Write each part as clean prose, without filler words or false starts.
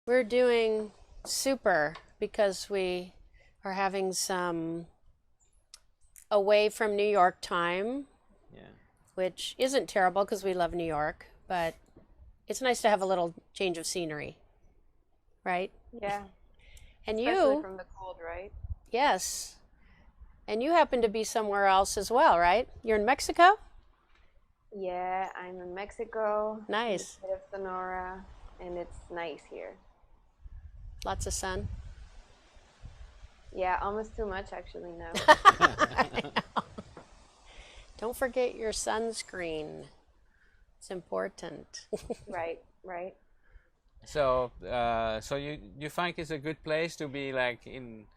We're doing super because we are having some away from New York time, Yeah. which isn't terrible because we love New York, but it's nice to have a little change of scenery, right? Yeah, And especially you, from the cold, right? yes, and you happen to be somewhere else as well, right? You're in Mexico? Yeah, I'm in Mexico, in the Nice. state of Sonora, and it's nice here. Lots of sun. Yeah, almost too much actually now. Don't forget your sunscreen. It's important. Right, right. So, so you find it's a good place to be like in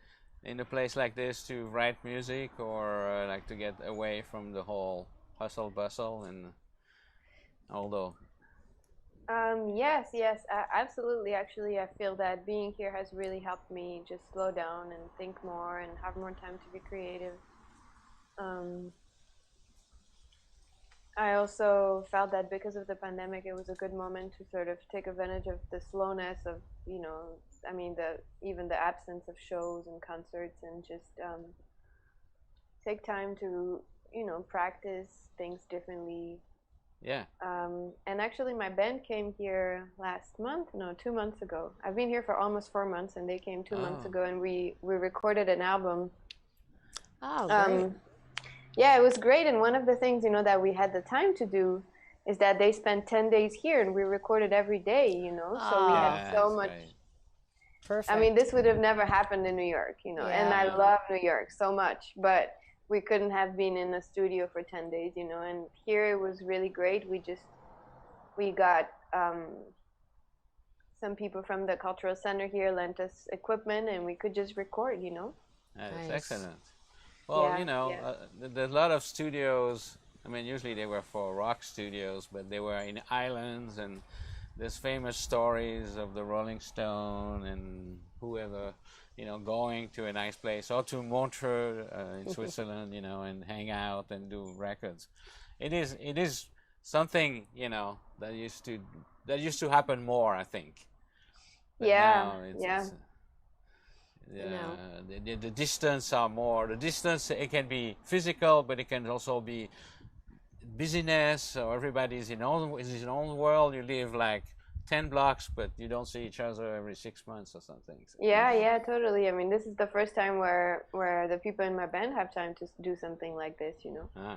a place like this to write music or like to get away from the whole hustle bustle and although. Yes, yes, absolutely. Actually, I feel that being here has really helped me just slow down and think more and have more time to be creative. Um, I also felt that because of the pandemic, it was a good moment to sort of take advantage of the slowness of, I mean, even the absence of shows and concerts, and just take time to, practice things differently. Yeah. And actually, my band came here last month, no, 2 months ago. I've been here for almost 4 months, and they came 2 months ago, and we recorded an album. Oh, great. Yeah, it was great. And one of the things, that we had the time to do is that they spent 10 days here and we recorded every day, so we had Yeah, so that's much. great. Perfect. I mean, this would have never happened in New York, and I Yeah. love New York so much, but we couldn't have been in a studio for 10 days, and here it was really great. We got some people from the cultural center here lent us equipment and we could just record. That's Nice. excellent. Well, Yeah, yeah. there's a lot of studios. I mean, usually they were for rock studios, but they were in islands, and there's famous stories of the Rolling Stone and whoever, going to a nice place or to Montreux in Switzerland, and hang out and do records. It is something, that used to happen more, I think. But Yeah, now yeah. No. the distance are more. The distance, it can be physical, but it can also be busyness. So everybody's in his own world. You live like 10 blocks, but you don't see each other every 6 months or something. So, Yeah, totally. I mean, this is the first time where the people in my band have time to do something like this. Yeah.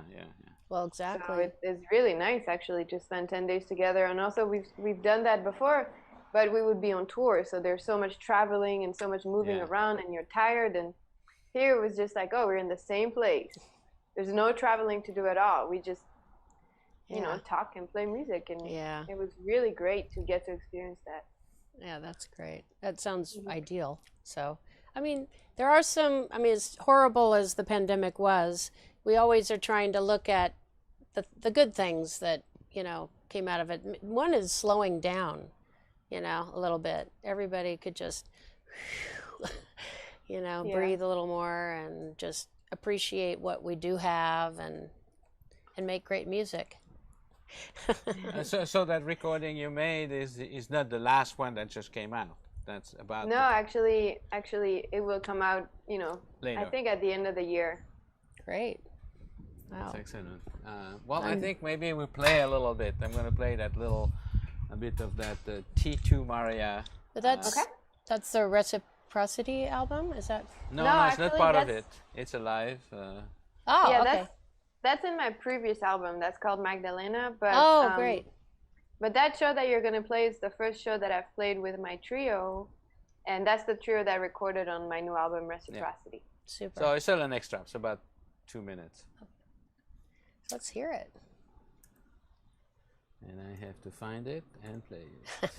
Well, So exactly. it's really nice actually to spend 10 days together. And also we've done that before, but we would be on tour, so there's so much traveling and so much moving Yeah. around, and you're tired. And here it was just like, oh, we're in the same place. There's no traveling to do at all. We just Yeah. talk and play music, and Yeah. it was really great to get to experience that. Yeah, that's great. That sounds ideal. So, I mean, there are some, I mean, as horrible as the pandemic was, we always are trying to look at the good things that, came out of it. One is slowing down, a little bit. Everybody could just, Yeah. breathe a little more and just appreciate what we do have and make great music. So that recording you made is not the last one that just came out. That's about No, actually it will come out, later. I think at the end of the year. Great. Wow. That's excellent. Well, I think maybe we play a little bit. I'm going to play a bit of that T2 Maria. But that's Okay. that's the Reciprocity album. Is that? No, No, it's not actually, part of it. that's- It's alive. Oh, Yeah, okay. that's in my previous album. That's called Magdalena. But Oh, great. But that show that you're gonna play is the first show that I've played with my trio, and that's the trio that I recorded on my new album Reciprocity. Super. So it's still an extra. It's about 2 minutes. Let's hear it. And I have to find it and play it.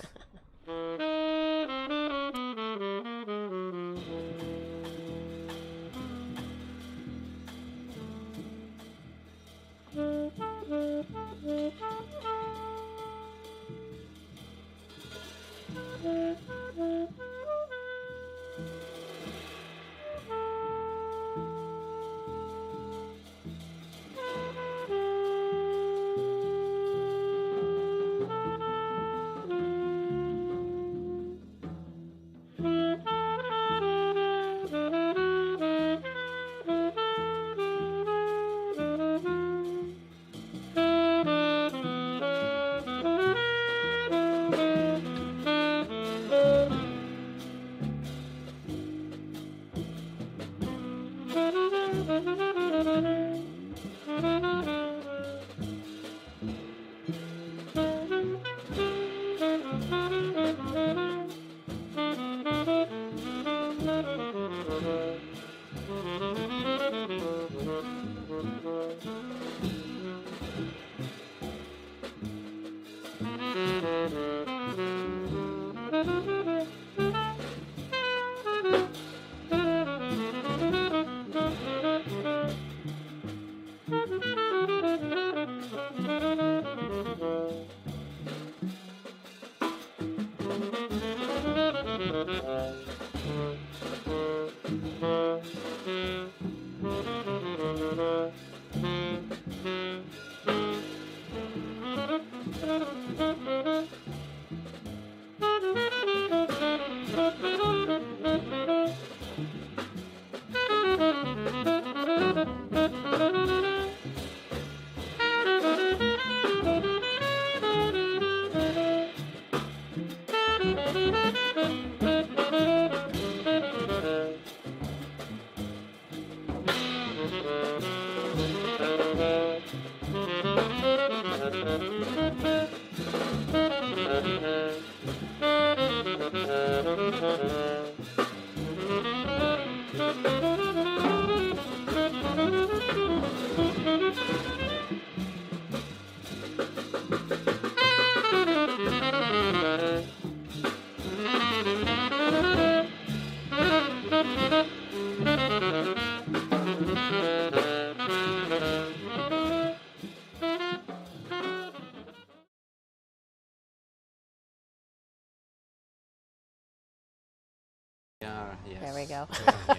Yes. There we go. Yeah.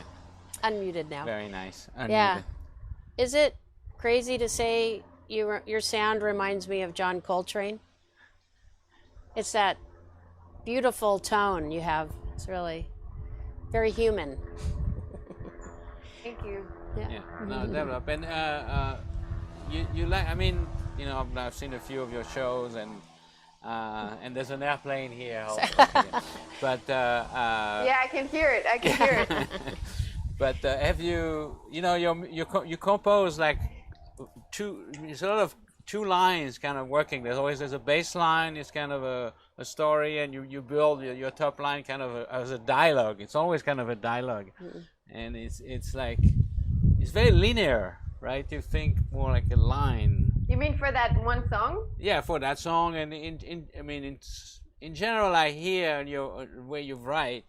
Unmuted now. Very nice. Unmuted. Yeah. Is it crazy to say your sound reminds me of John Coltrane? It's that beautiful tone you have. It's really very human. Thank you. Yeah. No, develop. And you like? I mean, you know, I've seen a few of your shows, and there's an airplane here. But Yeah, I can hear it. I can hear it. but have you? You know, you compose like it's a lot of two lines kind of working. There's a bass line. It's kind of a story, and you build your top line kind of as a dialogue. It's always kind of a dialogue, and it's like it's very linear, right? You think more like a line. You mean for that one song? Yeah, for that song, and in general, I hear your way you write.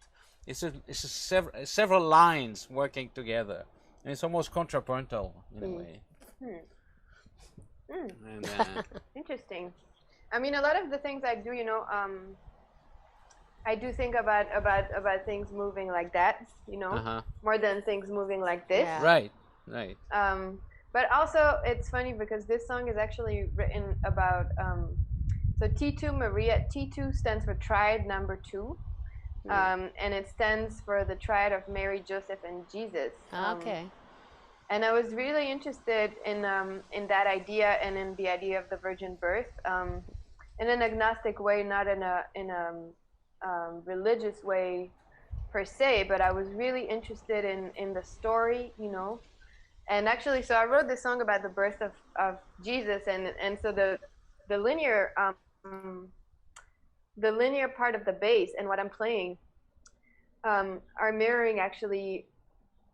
It's several lines working together, and it's almost contrapuntal in a way. And, Interesting. I mean, a lot of the things I do, you know, I do think about things moving like that, you know, more than things moving like this. Yeah. Right. But also, it's funny because this song is actually written about. So T2 Maria. T2 stands for Triad Number 2, and it stands for the Triad of Mary, Joseph, and Jesus. Okay. And I was really interested in that idea and in the idea of the virgin birth, in an agnostic way, not in a religious way per se, but I was really interested in the story, you know. And actually, so I wrote this song about the birth of Jesus, and so the linear part of the bass and what I'm playing are mirroring actually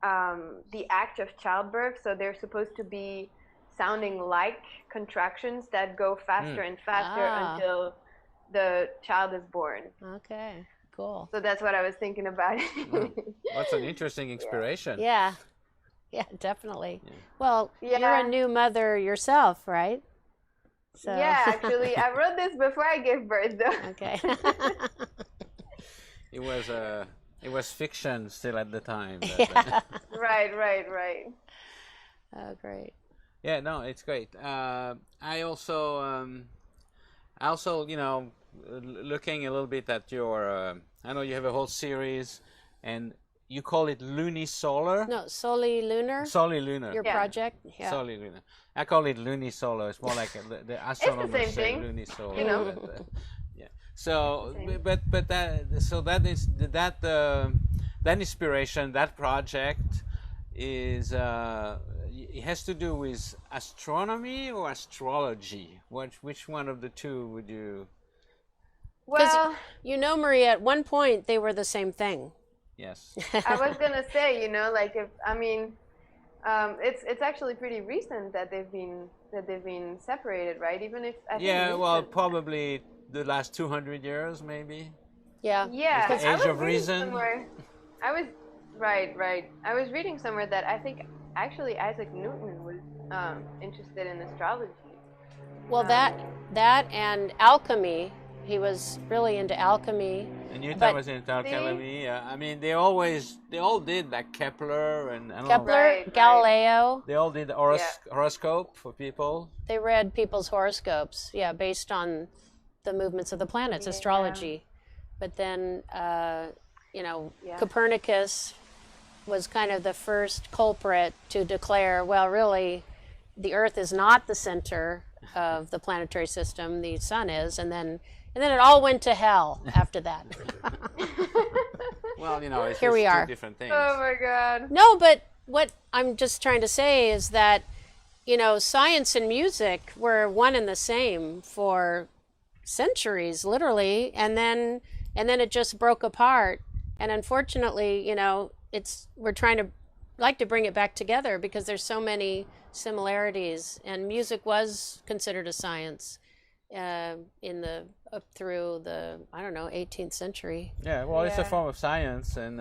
the act of childbirth. So they're supposed to be sounding like contractions that go faster and faster until the child is born. Okay, cool. So that's what I was thinking about. That's an interesting inspiration. Yeah, definitely. Yeah. Well, you're a new mother yourself, right? So. Yeah, actually, I wrote this before I gave birth, though. Okay. It was fiction still at the time. Yeah. Right. Oh, great. Yeah, no, it's great. I also, you know, looking a little bit at your, I know you have a whole series, and you call it Lunisolar? No, Solilunar. Solilunar. Your project? Yeah. Solilunar. I call it Lunisolar. It's more like the astronomers say Lunisolar. You know. But, yeah. So, but that inspiration, that project is it has to do with astronomy or astrology. Which one of the two would you? Well, you know, Maria, at one point they were the same thing. Yes. I was gonna say, you know, like it's actually pretty recent that they've been separated, right? Even if I think probably the last 200 years, maybe. Yeah. Yeah. The age of reason. I was right. I was reading somewhere that I think actually Isaac Newton was interested in astrology. Well, that and alchemy. He was really into alchemy. And Newton was into alchemy. I mean, they all did, like Kepler and Kepler, Galileo. They all did horoscope for people. They read people's horoscopes, based on the movements of the planets, astrology. But then, Copernicus was kind of the first culprit to declare, well, really, the Earth is not the center of the planetary system, the sun is, and then it all went to hell after that. Well, you know, it's Here we are. Two different things. Oh my God. No, but what I'm just trying to say is that, you know, science and music were one and the same for centuries, literally, and then it just broke apart. And unfortunately, you know, we're trying to like to bring it back together because there's so many similarities, and music was considered a science up through the 18th century. Yeah, well, it's a form of science, and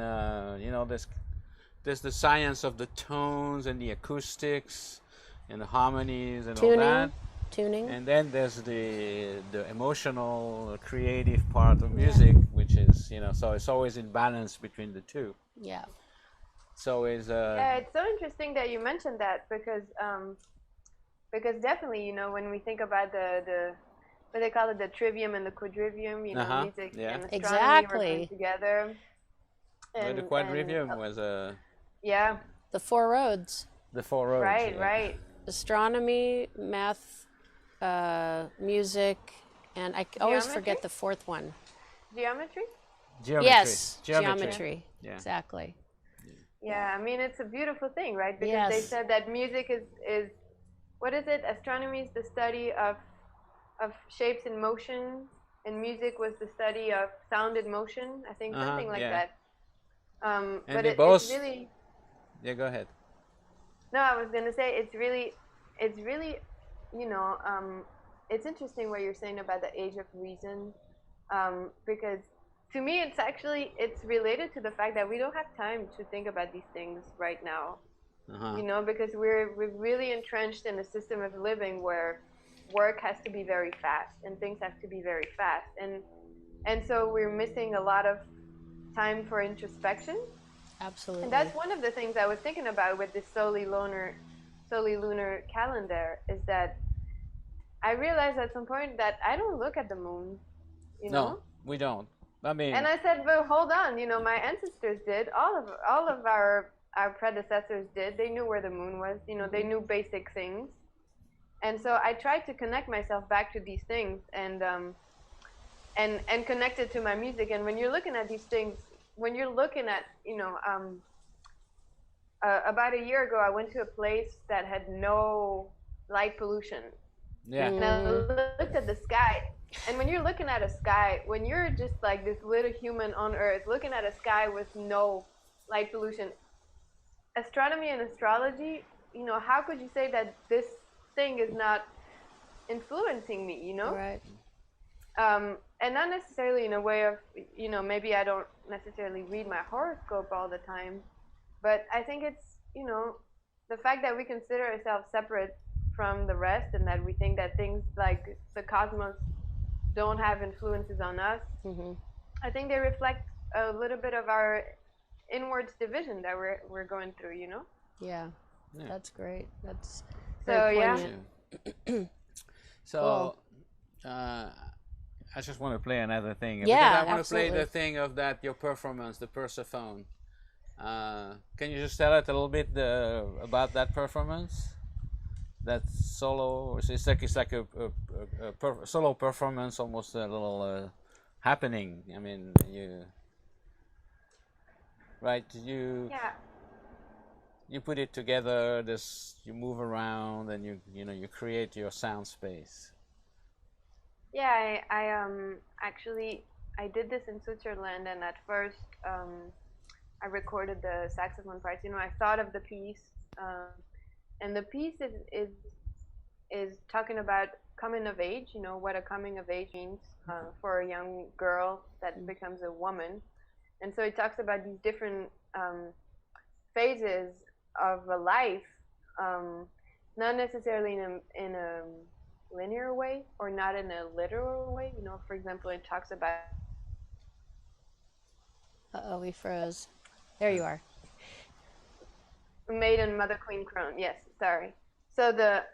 you know, there's the science of the tones and the acoustics and the harmonies and all that. Tuning. And then there's the emotional, creative part of music, which is, you know, so it's always in balance between the two. Yeah. So is Yeah, it's so interesting that you mentioned that because definitely, you know, when we think about the what they call it, the trivium and the quadrivium, you know, music yeah. and astronomy Exactly. were going together. Well, the quadrivium was yeah, The four roads. the four roads. right, yeah. right. Astronomy, math, music, and I always Geometry? forget the fourth one. Geometry? Geometry. Yes, geometry. Yeah. Exactly. Yeah, I mean it's a beautiful thing, right? Because they Yes. said that music is what is it? Astronomy is the study of shapes in motion, and music was the study of sound in motion. I think something like yeah. that. And But they both. it's really Yeah, go ahead. no. I was gonna say it's really, you know, it's interesting what you're saying about the age of reason, because to me it's related to the fact that we don't have time to think about these things right now. You know, because we're really entrenched in a system of living where work has to be very fast and things have to be very fast, and so we're missing a lot of time for introspection. Absolutely. And that's one of the things I was thinking about with this solely lunar calendar, is that I realized at some point that I don't look at the moon, you know. No, we don't. I mean, And I said, but hold on, you know, my ancestors did, all of our predecessors did. They knew where the moon was, you know, they knew basic things. And so I tried to connect myself back to these things and connect it to my music. And when you're looking at these things, when you're looking at, you know, about a year ago, I went to a place that had no light pollution. yeah. And I looked at the sky. And when you're looking at a sky, when you're just like this little human on Earth looking at a sky with no light pollution, astronomy and astrology, you know, how could you say that this thing is not influencing me, you know? Right. And not necessarily in a way of, you know, maybe I don't necessarily read my horoscope all the time, but I think it's, you know, the fact that we consider ourselves separate from the rest and that we think that things like the cosmos don't have influences on us. I think they reflect a little bit of our inwards division that we're going through, you know? Yeah. That's great. That's So, very yeah. poignant. So, I just want to play another thing. Yeah, because I want absolutely. to play the thing of that, your performance, the Persephone. Can you just tell us a little bit about that performance? That solo, it's like a solo performance, almost a little happening. I mean, you put it together. You move around and you create your sound space. Yeah, I actually I did this in Switzerland, and at first I recorded the saxophone parts. You know, I thought of the piece, and the piece is talking about coming of age. You know what a coming of age means for a young girl that becomes a woman, and so it talks about these different phases of a life, not necessarily in a linear way or not in a literal way. You know, for example, it talks about Uh-oh, we froze. There you are. maiden, mother, queen, crone. Yes, sorry. So the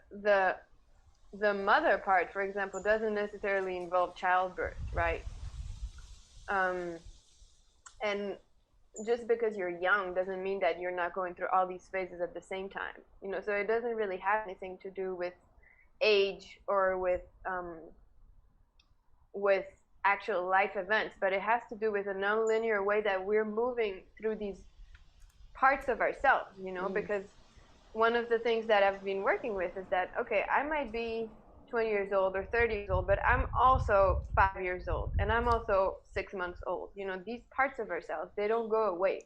mother part, for example, doesn't necessarily involve childbirth, right? And just because you're young doesn't mean that you're not going through all these phases at the same time. You know, so it doesn't really have anything to do with age or with actual life events, but it has to do with a non-linear way that we're moving through these parts of ourselves, you know, because one of the things that I've been working with is that, okay, I might be 20 years old or 30 years old, but I'm also 5 years old and I'm also 6 months old. You know, these parts of ourselves, they don't go away.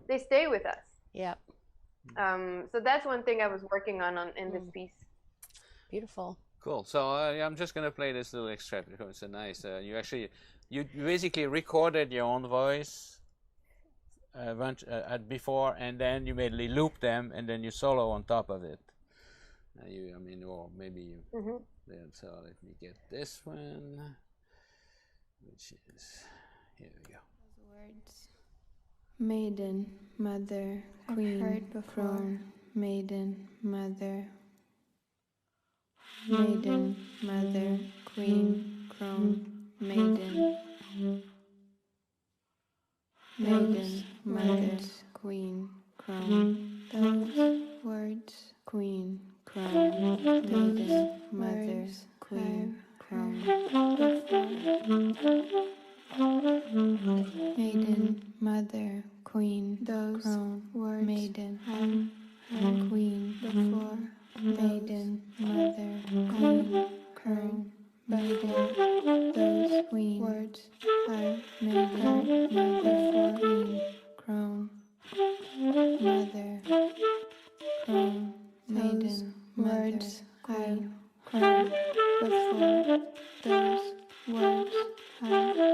They stay with us. Yep. So that's one thing I was working on in this piece. Beautiful. Cool. So I'm just gonna play this little extract because it's a nice. You basically recorded your own voice before, and then you mainly loop them, and then you solo on top of it. Or maybe you. Then so let me get this one, which is here we go. Words. Maiden, mother, queen, crone, maiden, mother. Maiden, mother, queen, crone, maiden. Maiden, mother, queen, crone. Those words, queen, crone, maiden, mother, queen, crone. Maiden, mother, queen, those words, maiden, queen, before, maiden, mother, queen, crone, maiden, those queen, words, maiden, mother, queen, crone, mother, crone, maiden, words, queen, crone, before, those words,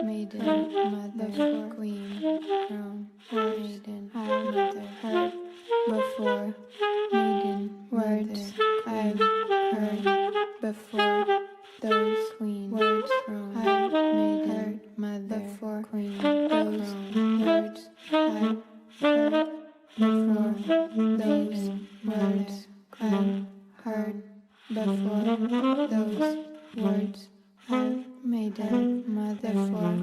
maiden, mother, queen, crone, maiden, mother, heard, before, maiden, words, I've heard, before, those queen, words, crone, maiden, mother, before, queen, those words, I've heard, before, those words, I've heard, before, those words, I've maiden, mother, for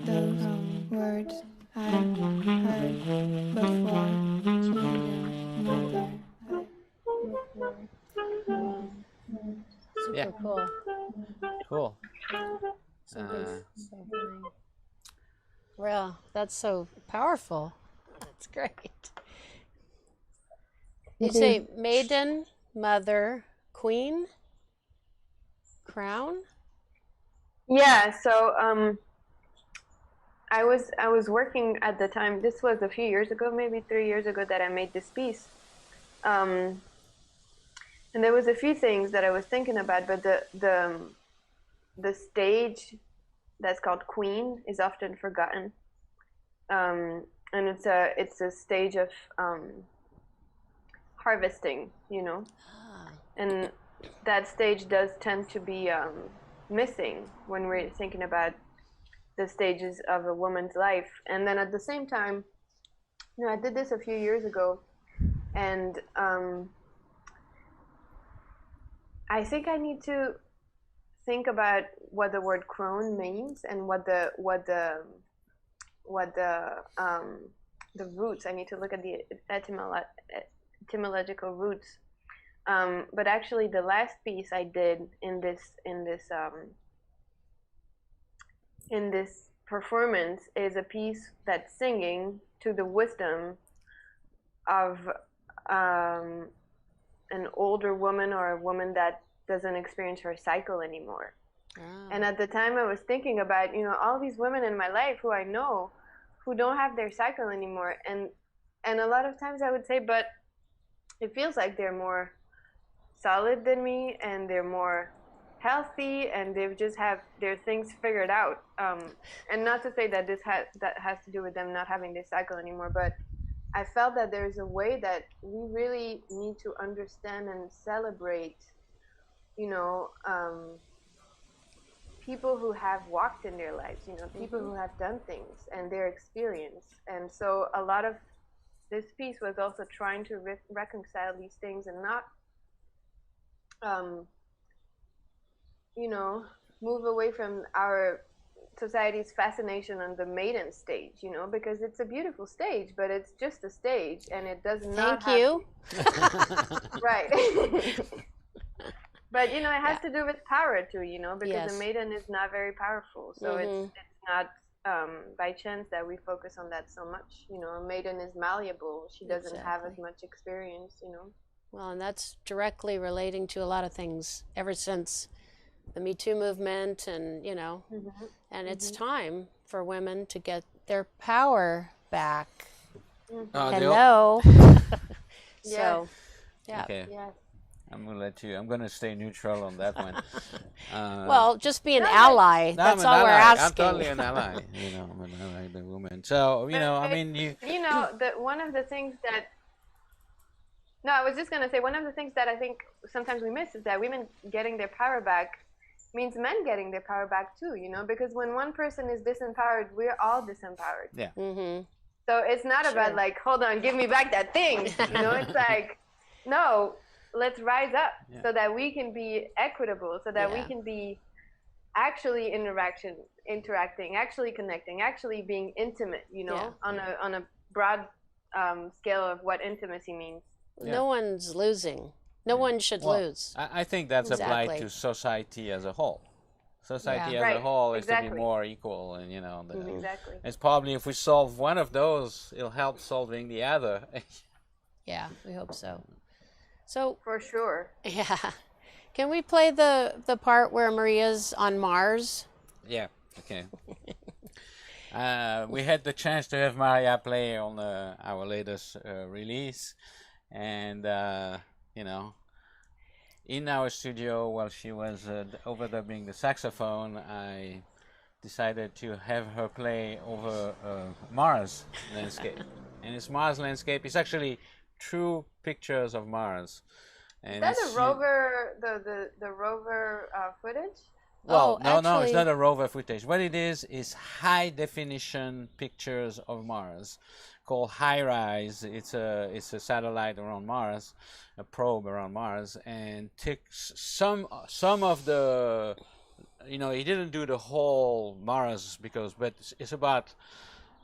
those words I've heard before, maiden, mother. Super Yeah. cool. Cool. Something so funny. Well, that's so powerful. That's great. You say maiden, mother, queen, crown? Yeah, so I was working at the time. This was a few years ago, maybe 3 years ago, that I made this piece. And there was a few things that I was thinking about, but the stage that's called Queen is often forgotten. And it's a stage of harvesting, you know. And that stage does tend to be missing when we're thinking about the stages of a woman's life. And then at the same time, you know, I did this a few years ago, and I think I need to think about what the word crone means and what the roots. I need to look at the etymological roots. But actually, the last piece I did in this performance is a piece that's singing to the wisdom of an older woman, or a woman that doesn't experience her cycle anymore. And at the time I was thinking about, you know, all these women in my life who I know who don't have their cycle anymore, and a lot of times I would say, but it feels like they're more solid than me, and they're more healthy, and they've just have their things figured out. And not to say that that has to do with them not having their cycle anymore, but I felt that there's a way that we really need to understand and celebrate, you know, people who have walked in their lives, you know, people who have done things and their experience. And so a lot of this piece was also trying to reconcile these things and not, you know, move away from our society's fascination on the maiden stage, you know, because it's a beautiful stage, but it's just a stage, and it does not Thank you. Right. But, you know, it has to do with power too, you know, because Yes. a maiden is not very powerful. So it's not by chance that we focus on that so much. You know, a maiden is malleable. She doesn't have as much experience, you know. Well, and that's directly relating to a lot of things ever since the Me Too movement, and, you know, and it's time for women to get their power back. Hello. So, yeah. Okay. Yes. I'm gonna stay neutral on that one. Well, just be an ally. That's all we're asking. I'm totally an ally. You know, I'm an ally of the woman. So, you know, I mean, You know, one of the things that. No, I was just gonna say, one of the things that I think sometimes we miss is that women getting their power back means men getting their power back too. You know, because when one person is disempowered, we're all disempowered. Yeah. So it's not about Sure. like, hold on, give me back that thing. You know, it's like, no, let's rise up so that we can be equitable, so that we can be actually interacting, actually connecting, actually being intimate, you know, on a broad scale of what intimacy means. No one's losing. No one should lose. I think that's applied Exactly. to society as a whole. Society Yeah. as a Right, whole is to exactly. be more equal, and you know, Exactly. it's probably if we solve one of those, it'll help solving the other. Yeah, we hope so. So, For sure. yeah. Can we play the part where Maria's on Mars? Yeah. Okay. We had the chance to have Maria play on our latest release, and you know, in our studio while she was overdubbing the saxophone, I decided to have her play over Mars landscape. And it's Mars landscape. It's actually true pictures of Mars. And Is that it's the rover, the rover footage? Well, Oh, no, it's actually- not a rover footage. What it is high definition pictures of Mars, called HiRISE. It's a satellite around Mars, a probe around Mars, and takes some of the, you know, he didn't do the whole Mars but it's about,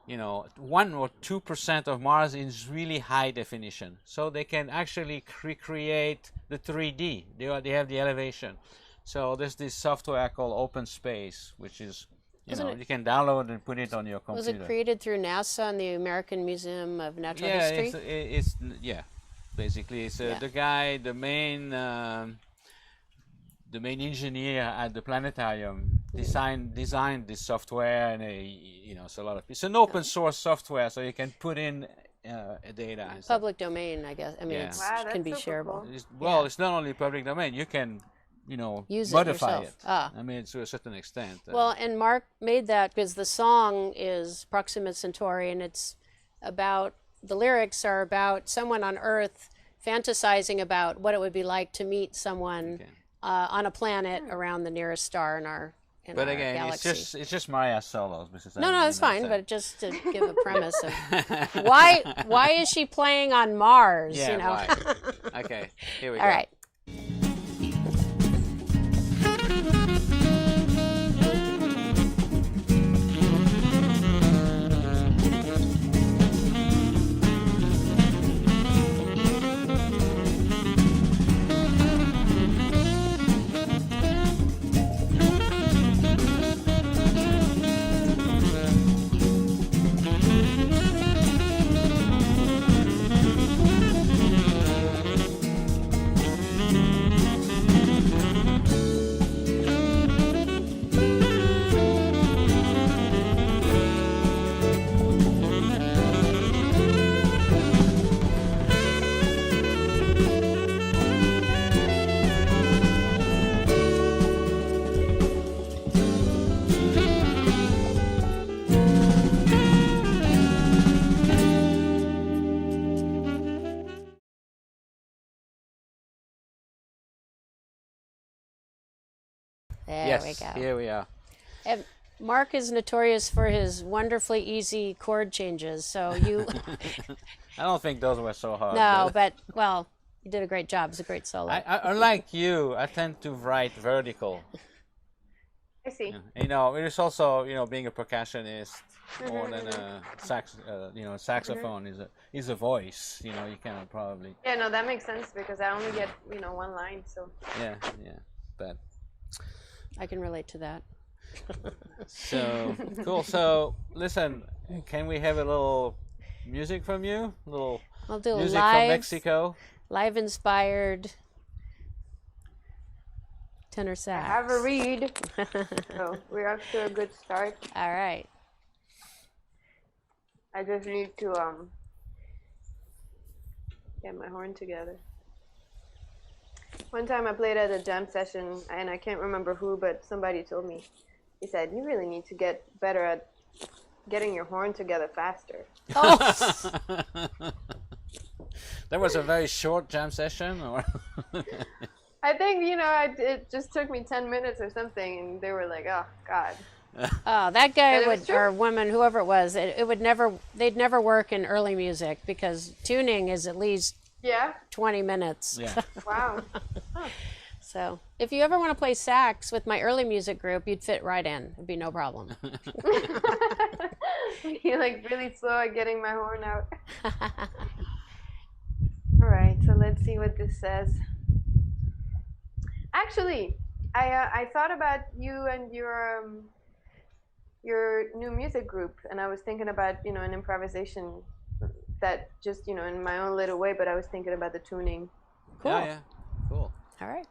you know, 1 or 2% of Mars is really high definition, so they can actually recreate the 3D. They have the elevation. So there's this software called Open Space, which is, you can download and put it on your Was computer. it created through NASA and the American Museum of Natural Yeah, History? it's basically it's the guy, the main engineer at the planetarium designed this software, and it's a lot of, it's an open source software, so you can put in data and stuff. Public domain, I guess. I mean, Yeah. it Wow, can be that's super shareable. cool. It's not only public domain. You can, Use it modify yourself. it. Ah. I mean, to a certain extent. Well, and Mark made that because the song is Proxima Centauri, and it's about, the lyrics are about someone on Earth fantasizing about what it would be like to meet someone on a planet around the nearest star in our But again, galaxy. it's just Maria solos. No, that's fine, but just to give a premise of why is she playing on Mars? Yeah, you know? why? Okay, here we go. All right. There Yes, we go. here we are. And Mark is notorious for his wonderfully easy chord changes. So you, I don't think those were so hard. no, but well, you did a great job. It's a great solo. Unlike you, I tend to write vertical. I see. You know, it is also, being a percussionist more than a saxophone is a voice. You can probably. Yeah, no, that makes sense because I only get, one line, so. Yeah, but. I can relate to that. So cool. So listen, can we have a little music from you? A little I'll do a music from Mexico. live inspired tenor I sax. have a read. So we're off to a good start. All right. I just need to get my horn together. One time I played at a jam session, and I can't remember who, but somebody told me, he said, you really need to get better at getting your horn together faster. Oh, That was a very short jam session, or? I think, it just took me 10 minutes or something, and they were like, oh, God. Oh, that guy But it was would, true. or woman, whoever it was, it would never, they'd never work in early music because tuning is at least Yeah. 20 minutes. Yeah. Wow. So if you ever want to play sax with my early music group, you'd fit right in. It'd be no problem. You're like really slow at getting my horn out. All right, so let's see what this says. Actually, I thought about you and your new music group, and I was thinking about an improvisation that just in my own little way, but I was thinking about the tuning. Cool. Yeah, yeah. Cool. All right.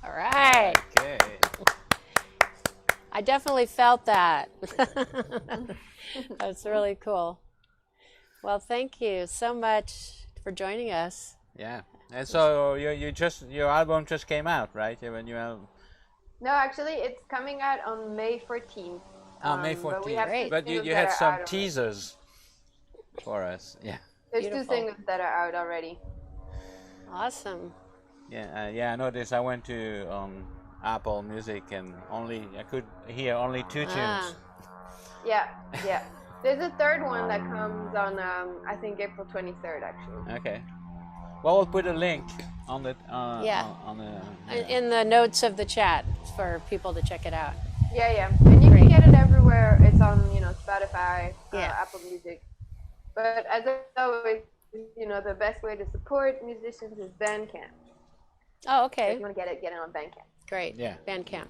All right. Okay. I definitely felt that. That's really cool. Well, thank you so much for joining us. Yeah. And so your album just came out, right? When you have No, actually, it's coming out on May 14th. May But we 14th. have Great. two But you singles had that are some out already. teasers for us. Yeah. There's Beautiful. two singles that are out already. Awesome. Yeah, I noticed. I went to Apple Music and I could hear only 2 tunes. Ah. Yeah, yeah. There's a third one that comes on, I think April 23rd, actually. Okay. Well, we'll put a link on the Yeah. on the In the notes of the chat for people to check it out. Yeah, yeah. And you can get it everywhere. It's on, Spotify, Yeah. Apple Music. But as always, the best way to support musicians is Bandcamp. Oh, So okay. if you want to get it on Bandcamp. Great. Yeah. Bandcamp.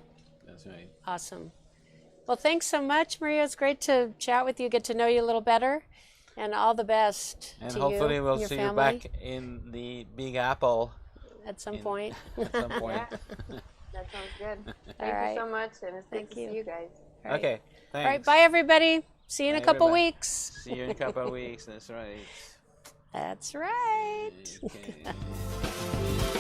That's right. Awesome. Well, thanks so much, Maria. It's great to chat with you, get to know you a little better, and all the best And to hopefully you, we'll your see family you back in the Big Apple at some point. at some point. That sounds good. All Thank right. you so much, and it's Thank good to you. see you guys. All right. Okay. Thanks. All right. Bye, everybody. See you in a Bye, couple everybody. weeks. See you in a couple of weeks. That's right. That's right. Okay.